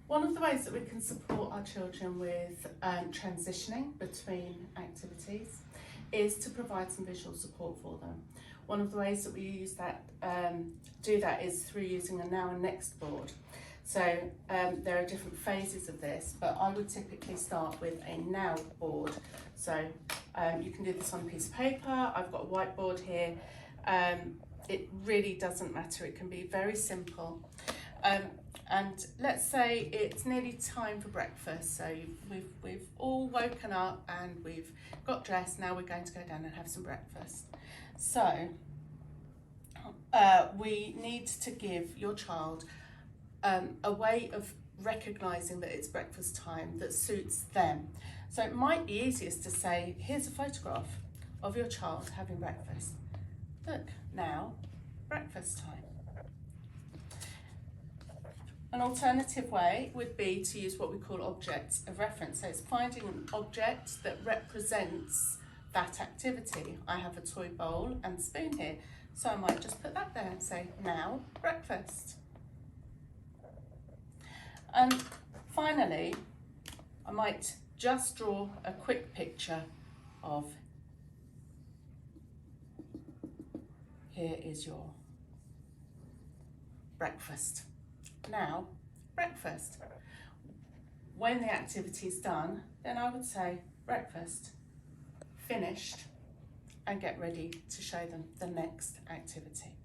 One of the ways that we can support our children with transitioning between activities is to provide some visual support for them. One of the ways that we do that is through using a now and next board. So there are different phases of this, but I would typically start with a now board. So you can do this on a piece of paper. I've got a whiteboard here. It really doesn't matter. It can be very simple. And let's say it's nearly time for breakfast. So we've all woken up and we've got dressed. Now we're going to go down and have some breakfast. So we need to give your child a way of recognising that it's breakfast time that suits them. So it might be easiest to say, here's a photograph of your child having breakfast. Look, now, breakfast time. An alternative way would be to use what we call objects of reference. So it's finding an object that represents that activity. I have a toy bowl and spoon here, so I might just put that there and say, now, breakfast. And finally, I might just draw a quick picture of, here is your breakfast. Now, breakfast. When the activity is done, then I would say breakfast, finished, and get ready to show them the next activity.